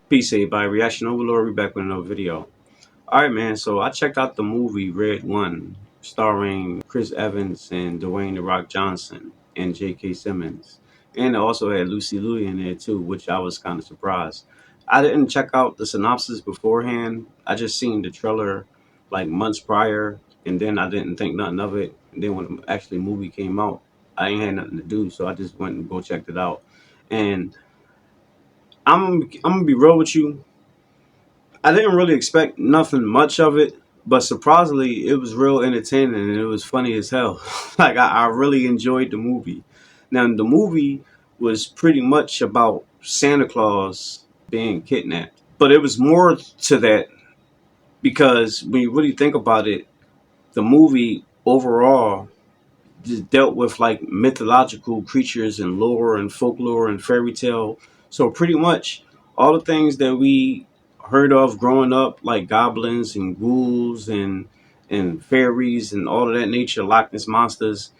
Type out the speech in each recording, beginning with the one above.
Peace, everybody. Reaction Overlord. We back with another video. All right, man. So I checked out the movie Red One, starring Chris Evans and Dwayne the Rock Johnson and J.K. Simmons, and it also had Lucy Liu in there too, which I was kind of surprised. I didn't check out the synopsis beforehand. I just seen the trailer like months prior, and then I didn't think nothing of it. And then when the actually movie came out, I ain't had nothing to do, so I just went and go checked it out. And I'm gonna be real with you. I didn't really expect nothing much of it, but surprisingly, it was real entertaining and it was funny as hell. Like I really enjoyed the movie. Now the movie was pretty much about Santa Claus being kidnapped, but it was more to that because when you really think about it, the movie overall just dealt with like mythological creatures and lore and folklore and fairy tale. So pretty much all the things that we heard of growing up, like goblins and ghouls and fairies and all of that nature, Loch Ness monsters,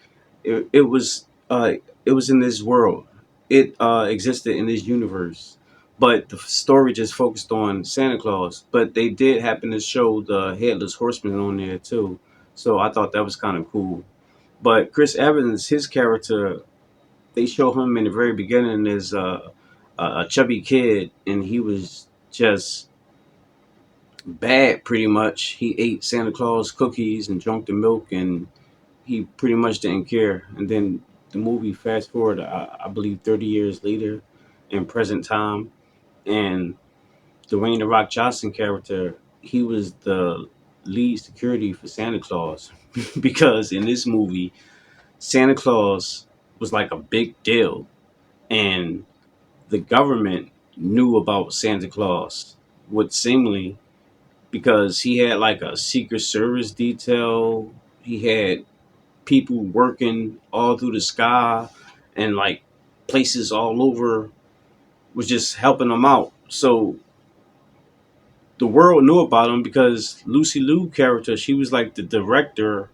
it was in this world. It existed in this universe. But the story just focused on Santa Claus. But they did happen to show the headless horseman on there too. So I thought that was kind of cool. But Chris Evans, his character, they show him in the very beginning as a chubby kid, and he was just bad pretty much. He ate Santa Claus cookies and drank the milk, and he pretty much didn't care. And then the movie fast forward, I believe, 30 years later, in present time, and Dwayne the Rock Johnson character, he was the lead security for Santa Claus because in this movie Santa Claus was like a big deal, and the government knew about Santa Claus, what seemingly because he had like a Secret Service detail. He had people working all through the sky and like places all over was just helping him out. So the world knew about him because Lucy Liu character, she was like the director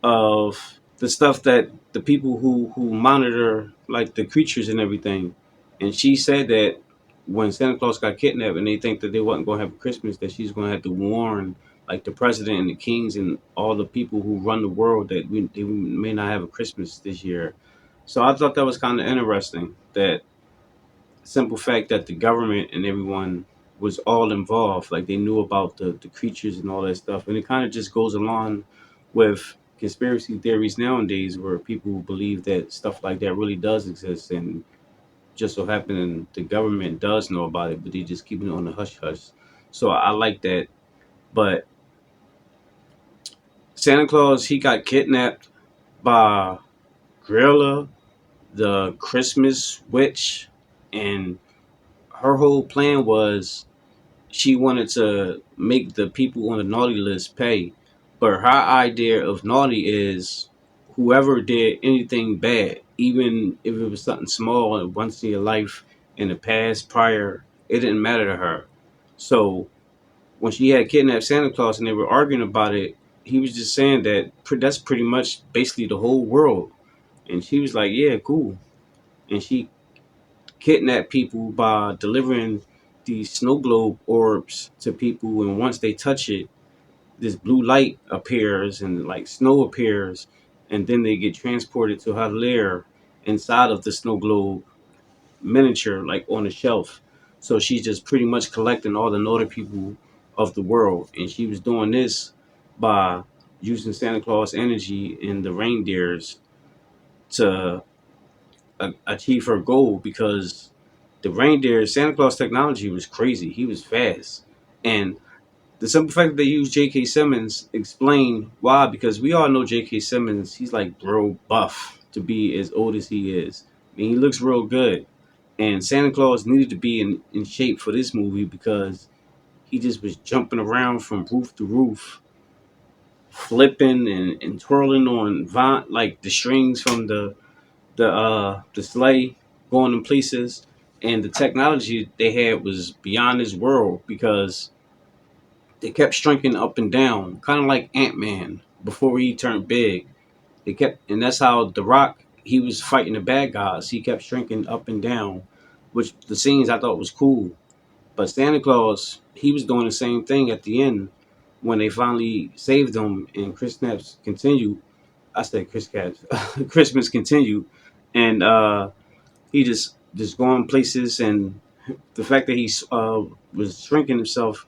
of the stuff that the people who monitor like the creatures and everything. And she said that when Santa Claus got kidnapped and they think that they wasn't going to have a Christmas, that she's going to have to warn like the president and the kings and all the people who run the world that they may not have a Christmas this year. So I thought that was kind of interesting. That simple fact that the government and everyone was all involved, like they knew about the creatures and all that stuff, and it kind of just goes along with conspiracy theories nowadays where people believe that stuff like that really does exist and just so happening the government does know about it but they just keep it on the hush hush. So I like that. But Santa Claus, he got kidnapped by Grilla, the Christmas witch, and her whole plan was she wanted to make the people on the naughty list pay. But her idea of naughty is whoever did anything bad, even if it was something small and once in your life in the past prior, it didn't matter to her. So when she had kidnapped Santa Claus and they were arguing about it, he was just saying that that's pretty much basically the whole world. And she was like, yeah, cool. And she kidnap people by delivering these snow globe orbs to people, and once they touch it, this blue light appears and like snow appears, and then they get transported to her lair inside of the snow globe miniature, like on a shelf. So she's just pretty much collecting all the naughty people of the world, and she was doing this by using Santa Claus energy and the reindeers to achieve her goal because the reindeer Santa Claus technology was crazy. He was fast, and the simple fact that they used J.K. Simmons explain why. Because we all know J.K. Simmons. He's like bro buff to be as old as he is. I mean, he looks real good, and Santa Claus needed to be in shape for this movie because he just was jumping around from roof to roof, flipping and twirling on like the strings from the sleigh going in places, and the technology they had was beyond this world because they kept shrinking up and down, kind of like Ant-Man before he turned big. They kept, and that's how The Rock, he was fighting the bad guys. He kept shrinking up and down, which the scenes I thought was cool. But Santa Claus, he was doing the same thing at the end when they finally saved him and Chris Snaps continued. I said Chris Caps, Christmas continued, and he just going places, and the fact that he was shrinking himself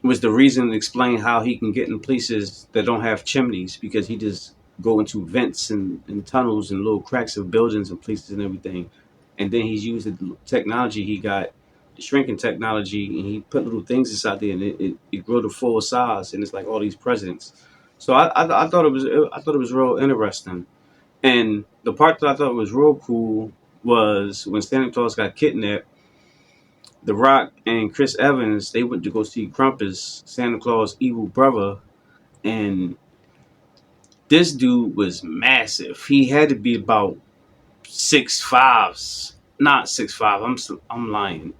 was the reason to explain how he can get in places that don't have chimneys because he just go into vents and tunnels and little cracks of buildings and places and everything. And then he's used the technology he got, the shrinking technology, and he put little things inside there, and it grew to full size, and it's like all these presents. So I thought it was real interesting. And the part that I thought was real cool was when Santa Claus got kidnapped. The Rock and Chris Evans, they went to go see Krampus, Santa Claus' evil brother, and this dude was massive. He had to be about 6'5", not 6'5". I'm lying.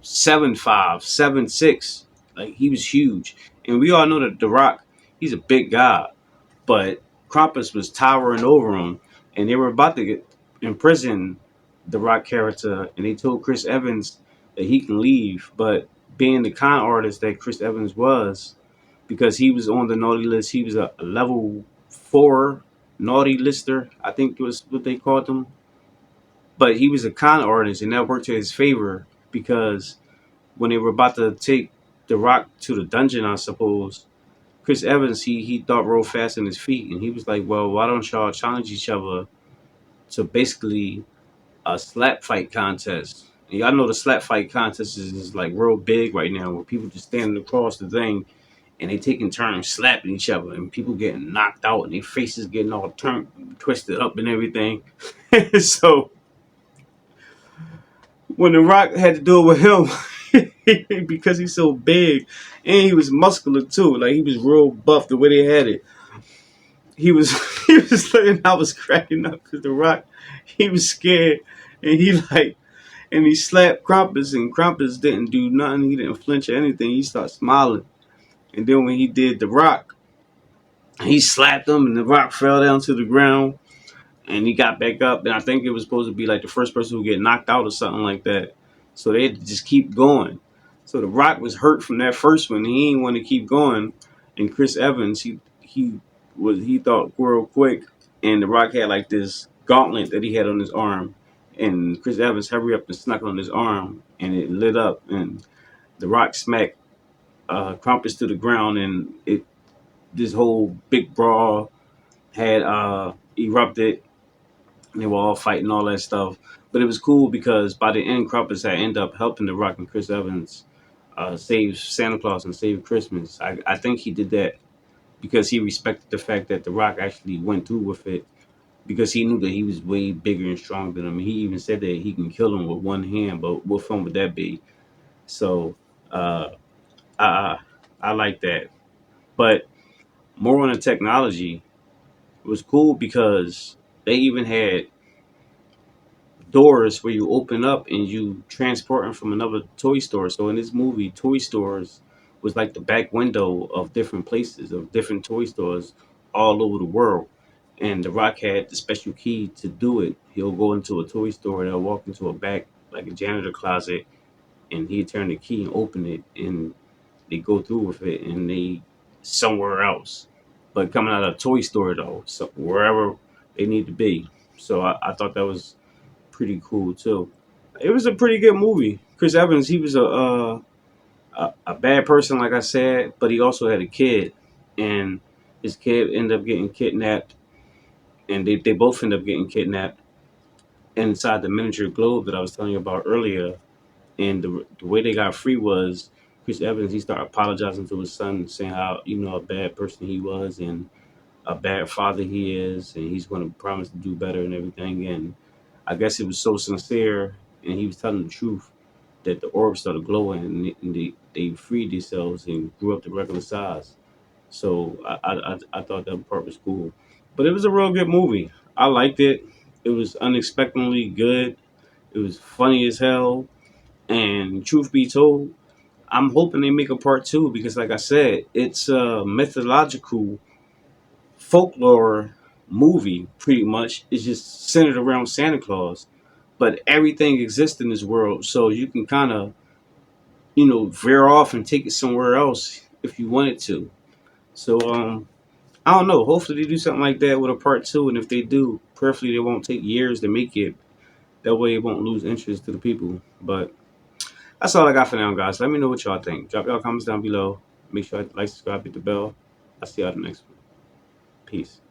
7'5", 7'6". Like he was huge, and we all know that The Rock, he's a big guy, but Krampus was towering over him, and they were about to get imprison the Rock character, and they told Chris Evans that he can leave, but being the con artist that Chris Evans was, because he was on the naughty list, he was a level 4 naughty lister, I think was what they called him. But he was a con artist, and that worked to his favor because when they were about to take the Rock to the dungeon, I suppose, Chris Evans, he thought real fast on his feet, and he was like, "Well, why don't y'all challenge each other to basically a slap fight contest?" And y'all know the slap fight contest is like real big right now, where people just standing across the thing and they taking turns slapping each other, and people getting knocked out, and their faces getting all turned, twisted up, and everything. So when The Rock had to do it with him, because he's so big and he was muscular too, like he was real buff the way they had it. He was he was looking. I was cracking up because The Rock, he was scared, and he slapped Krampus, and Krampus didn't do nothing. He didn't flinch or anything. He started smiling, and then when he did The Rock, he slapped him, and The Rock fell down to the ground, and he got back up. And I think it was supposed to be like the first person who get knocked out or something like that. So they had to just keep going. So The Rock was hurt from that first one. He didn't want to keep going. And Chris Evans, he thought real quick, and The Rock had like this gauntlet that he had on his arm, and Chris Evans hurry up and snuck on his arm, and it lit up, and The Rock smacked Krampus to the ground, and it this whole big brawl had erupted. They were all fighting all that stuff. But it was cool because by the end, Krampus had ended up helping The Rock and Chris Evans save Santa Claus and save Christmas. I think he did that because he respected the fact that The Rock actually went through with it because he knew that he was way bigger and stronger than him. He even said that he can kill him with one hand, but what fun would that be? So uh, I, I like that. But more on the technology, it was cool because they even had doors where you open up and you transport them from another toy store. So in this movie, toy stores was like the back window of different places, of different toy stores all over the world. And The Rock had the special key to do it. He'll go into a toy store and he'll walk into a back, like a janitor closet, and he'd turn the key and open it, and they go through with it, and they somewhere else. But coming out of a toy store though, so wherever they need to be. So I thought that was pretty cool too. It was a pretty good movie. Chris Evans, he was a bad person, like I said, but he also had a kid, and his kid ended up getting kidnapped, and they both ended up getting kidnapped inside the miniature globe that I was telling you about earlier. And the way they got free was Chris Evans. He started apologizing to his son, saying how a bad person he was and a bad father he is, and he's going to promise to do better and everything. And I guess it was so sincere, and he was telling the truth that the orb started glowing, and they freed themselves and grew up to regular size. So I thought that part was cool, but it was a real good movie. I liked it. It was unexpectedly good. It was funny as hell, and truth be told, I'm hoping they make a part two because, like I said, it's a mythological folklore movie. Pretty much, it's just centered around Santa Claus, but everything exists in this world, so you can kind of veer off and take it somewhere else if you wanted to. So I don't know. Hopefully they do something like that with a part two, and if they do, preferably they won't take years to make it. That way it won't lose interest to the people. But that's all I got for now, guys. Let me know what y'all think. Drop y'all comments down below. Make sure to like, subscribe, hit the bell. I'll see y'all the next one. Peace.